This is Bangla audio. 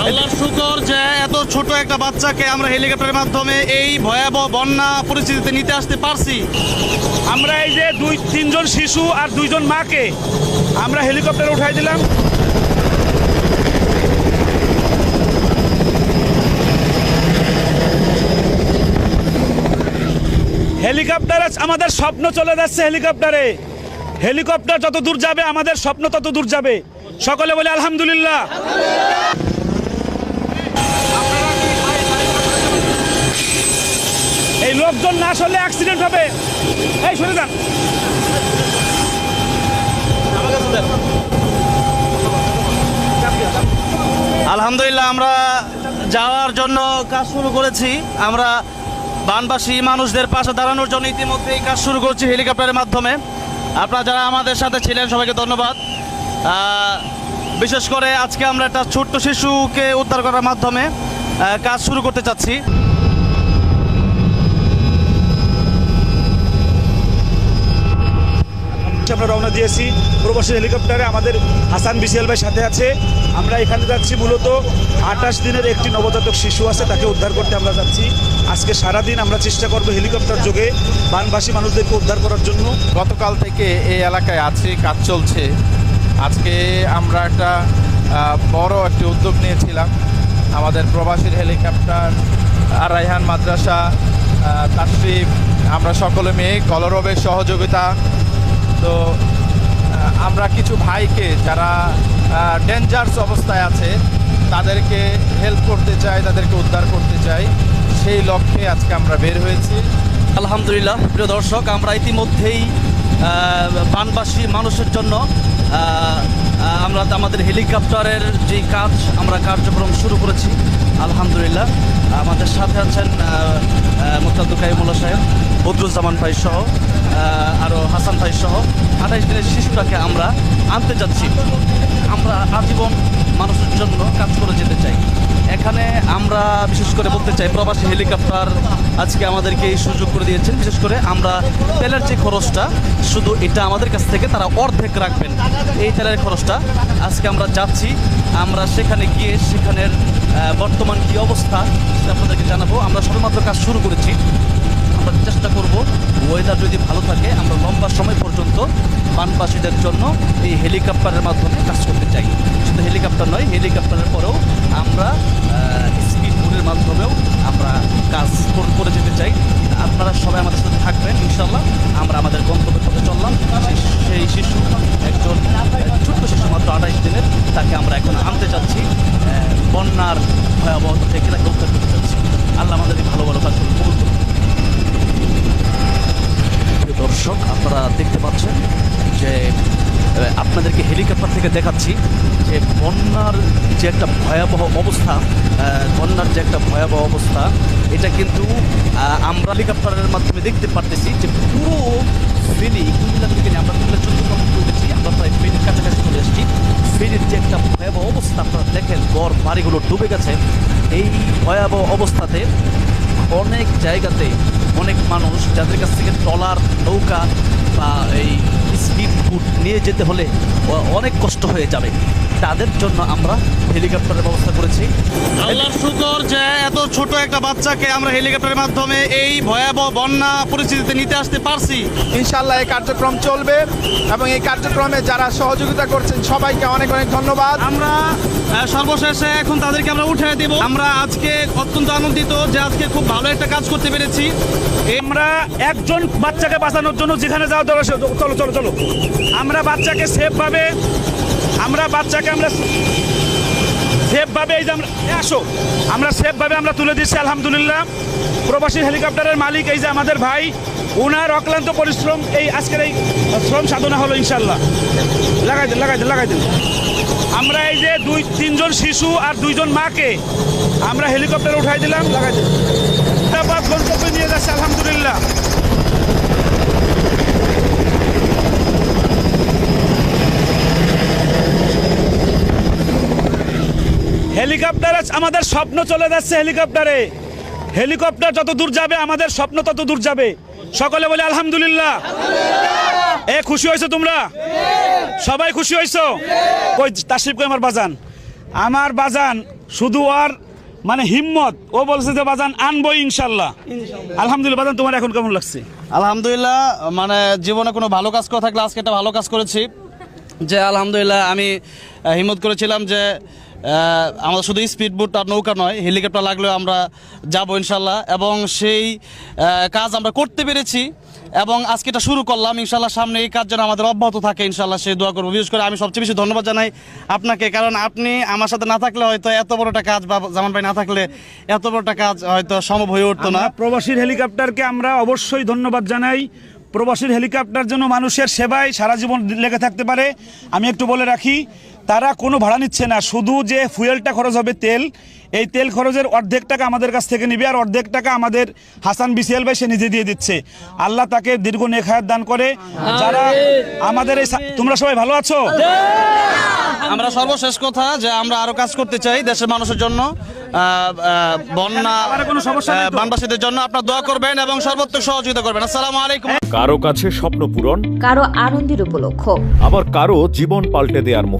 আল্লাহর শুকর যে এত ছোট একটা বাচ্চাকে আমরা হেলিকপ্টারের মাধ্যমে এই ভয়াবহ বন্যা পরিস্থিতিতে নিতে আসতে পারছি। আমরা এই যে 2-3 জন শিশু আর 2 জন মাকে আমরা হেলিকপ্টারে উঠাই দিলাম। হেলিকপ্টারে আমাদের স্বপ্ন চলে যাচ্ছে। হেলিকপ্টার যত দূর যাবে আমাদের স্বপ্ন তত দূর যাবে। সকলে বলে আলহামদুলিল্লাহ। এই লোকজন না আসলে অ্যাক্সিডেন্ট হবে। এই সরে যান। আলহামদুলিল্লাহ, আমরা যাওয়ার জন্য কাজ শুরু করেছি। আমরা বানবাসী মানুষদের পাশে দাঁড়ানোর জন্য ইতিমধ্যে এই কাজ শুরু করছি হেলিকপ্টারের মাধ্যমে। আপনারা যারা আমাদের সাথে ছিলেন সবাইকে ধন্যবাদ। বিশেষ করে আজকে আমরা একটা ছোট্ট শিশুকে উদ্ধার করার মাধ্যমে কাজ শুরু করতে চাচ্ছি। আমরা রওনা দিয়েছি প্রবাসী হেলিকপ্টারে। আমাদের হাসান বিসিএল ভাই সাথে আছে। আমরা এখানে যাচ্ছি মূলত 28 দিনের একটি নবজাতক শিশু আছে, তাকে উদ্ধার করতে আমরা যাচ্ছি। আজকে সারাদিন আমরা চেষ্টা করব হেলিকপ্টার যোগে বানবাসী মানুষদেরকে উদ্ধার করার জন্য। গতকাল থেকে এই এলাকায় আছি, কাজ চলছে। আজকে আমরা একটা বড় একটি উদ্যোগ নিয়েছিলাম। আমাদের প্রবাসীর হেলিকপ্টার আর রায়হান মাদ্রাসা, তাশরিফ, আমরা সকলে মেয়ে কলরবের সহযোগিতা। তো আমরা কিছু ভাইকে যারা ডেঞ্জার্স অবস্থায় আছে তাদেরকে হেল্প করতে চাই, তাদেরকে উদ্ধার করতে চাই, সেই লক্ষ্যে আজকে আমরা বের হয়েছি। আলহামদুলিল্লাহ, প্রিয় দর্শক, আমরা ইতিমধ্যেই বানবাসী মানুষের জন্য আমরা আমাদের হেলিকপ্টারের যে কাজ আমরা কার্যক্রম শুরু করেছি। আলহামদুলিল্লাহ, আমাদের সাথে আছেন মুক্তাদুল কাইমুল্লাহ সাহেব, বদরুজ্জামান ভাই সহ আরও হাসান ভাই সহ 28 দিনের শিশুটাকে আমরা আনতে যাচ্ছি। আমরা আজীবন মানুষের জন্য কাজ করে যেতে চাই। এখানে আমরা বিশেষ করে বলতে চাই, প্রবাসী হেলিকপ্টার আজকে আমাদেরকে এই সুযোগ করে দিয়েছেন। বিশেষ করে আমরা তেলের যে খরচটা, শুধু এটা আমাদের কাছ থেকে তারা অর্ধেক রাখবেন। এই তেলের খরচটা আজকে আমরা যাচ্ছি, আমরা সেখানে গিয়ে সেখানের বর্তমান কী অবস্থা সেটা আপনাদেরকে জানাবো। আমরা সবেমাত্র কাজ শুরু করেছি। আমরা চেষ্টা করব ওয়েদার যদি ভালো থাকে আমরা লম্বা সময় পর্যন্ত বানবাসীদের জন্য এই হেলিকপ্টারের মাধ্যমে কাজ করতে চাই। শুধু হেলিকপ্টার নয়, হেলিকপ্টারের পরেও আমরা স্পিড বোটের মাধ্যমেও আমরা কাজ করে যেতে চাই। আপনারা সবাই আমাদের সাথে থাকবেন ইনশাল্লাহ। আমরা আমাদের গন্তব্যের পথে চললাম। সেই শিশু একজন ছোট্ট শিশু, মাত্র 28 দিনের, তাকে আমরা এখন আনতে চাচ্ছি। বন্যার ভয়াবহতা থেকে তাকে উদ্ধার করতে চাচ্ছি। আল্লাহ আমাদের ভালো ভালো কাজগুলো কবুল করুন। দর্শক, আপনারা দেখতে পাচ্ছেন যে আপনাদেরকে হেলিকপ্টার থেকে দেখাচ্ছি যে বন্যার যে একটা ভয়াবহ অবস্থা, এটা কিন্তু আমরা হেলিকপ্টারের মাধ্যমে দেখতে পারতেছি যে পুরো ফেরি কুমিল্লা থেকে আমরা কুমিল্লা 14 নম্বর উঠেছি, আমরা প্রায় ফেরির কাছাকাছি চলে এসেছি। ফেরির যে একটা ভয়াবহ অবস্থা আপনারা দেখেন, ঘর বাড়িগুলো ডুবে গেছে। এই ভয়াবহ অবস্থাতে অনেক জায়গাতে অনেক মানুষ যাদের কাছ থেকে ট্রলার, নৌকা বা এই স্পিড বোট নিয়ে যেতে হলে অনেক কষ্ট হয়ে যাবে, তাদের জন্য আমরা হেলিকপ্টারের ব্যবস্থা করেছি। আল্লাহর শুকর যে এত ছোট একটা বাচ্চাকে আমরা হেলিকপ্টারের মাধ্যমে এই ভয়াবহ বন্যা পরিস্থিতিতে নিতে আসতে পারছি। ইনশাআল্লাহ এই কার্যক্রম চলবে এবং এই কার্যক্রমে যারা সহযোগিতা করছেন সবাইকে অনেক অনেক ধন্যবাদ। আমরা সর্বশেষে এখন তাদেরকে আমরা উঠে দেব। আমরা আজকে অত্যন্ত আনন্দিত যে আজকে খুব ভালো একটা কাজ করতে পেরেছি। আমরা একজন বাচ্চাকে বাঁচানোর জন্য যেখানে যাওয়া দরকার, চলো চলো চলো, আমরা বাচ্চাকে সেফভাবে এই যে আমরা সেফভাবে আমরা তুলে দিচ্ছি। আলহামদুলিল্লাহ, প্রবাসী হেলিকপ্টারের মালিক এই যে আমাদের ভাই, ওনার অক্লান্ত পরিশ্রম এই আজকের এই শ্রম সাধনা হলো। ইনশাল্লাহ লাগাই দেন। আমরা এই যে 2-3 জন শিশু আর 2 জন মাকে আমরা হেলিকপ্টারে উঠাই দিলাম, লাগাই দেন। গন্তব্যে নিয়ে যাচ্ছে আলহামদুলিল্লাহ। হেলিকপ্টারে আমাদের স্বপ্ন চলে যাচ্ছে। হেলিকপ্টার যত দূর যাবে আমাদের স্বপ্ন তত দূর যাবে। সকলে বলে আলহামদুলিল্লাহ। খুশি হয়েছো তোমরা? সবাই খুশি হয়েছো? কই তাশরিফ, কই আমার বাজান শুধু আর মানে হিম্মত, ও বলছে যে বাজান আনবো ইনশাল্লাহ। আলহামদুলিল্লাহ বাজান, তোমার এখন কেমন লাগছে? আলহামদুলিল্লাহ, মানে জীবনে কোনো ভালো কাজ করা থাকলে আজকে একটা ভালো কাজ করেছি। যে আলহামদুলিল্লাহ আমি হিম্মত করেছিলাম যে আমাদের শুধু স্পিড বোট আর নৌকা নয়, হেলিকপ্টার লাগলেও আমরা যাব ইনশাল্লাহ, এবং সেই কাজ আমরা করতে পেরেছি এবং আজকে এটা শুরু করলাম। ইনশাল্লাহ সামনে এই কাজ যেন আমাদের অব্যাহত থাকে ইনশাল্লাহ, সেই দোয়া করবো। বিশেষ করে আমি সবচেয়ে বেশি ধন্যবাদ জানাই আপনাকে, কারণ আপনি আমার সাথে না থাকলে হয়তো এত বড় একটা কাজ, বা জামান ভাই না থাকলে এত বড় একটা কাজ হয়তো সম্ভব হয়ে উঠতো না। আমরা প্রবাসীর হেলিকপ্টারকে আমরা অবশ্যই ধন্যবাদ জানাই। প্রবাসীর হেলিকপ্টার জন্য মানুষের সেবায় সারা জীবন লেগে থাকতে পারে। আমি একটু বলে রাখি, তারা কোনো ভাড়া নিচ্ছে না, শুধু যে ফুয়েলটা খরচ হবে তেল, এই তেল খরচের অর্ধেক টাকা আমাদের কাছ থেকে নিবে, আর অর্ধেক টাকা আমাদের হাসান বিসিএল ভাই সে নিজে দিয়ে দিচ্ছে। আল্লাহ তাকে দীর্ঘ নেক হায়াত দান করে। যারা আমাদের এই তোমরা সবাই ভালো আছো? আমরা সর্বশেষ কথা যে আমরা আরো কাজ করতে চাই দেশের মানুষের জন্য, বন্যা আর কোনো সমস্যা নেই তো? বানবাসীদের জন্য আপনারা দোয়া করবেন এবং সর্বোচ্চ সহযোগিতা করবেন। আসসালামু আলাইকুম। কারো কাছে স্বপ্ন পূরণ, কারো আনন্দের উপলক্ষ, আবার কারো জীবন পাল্টে দেওয়ার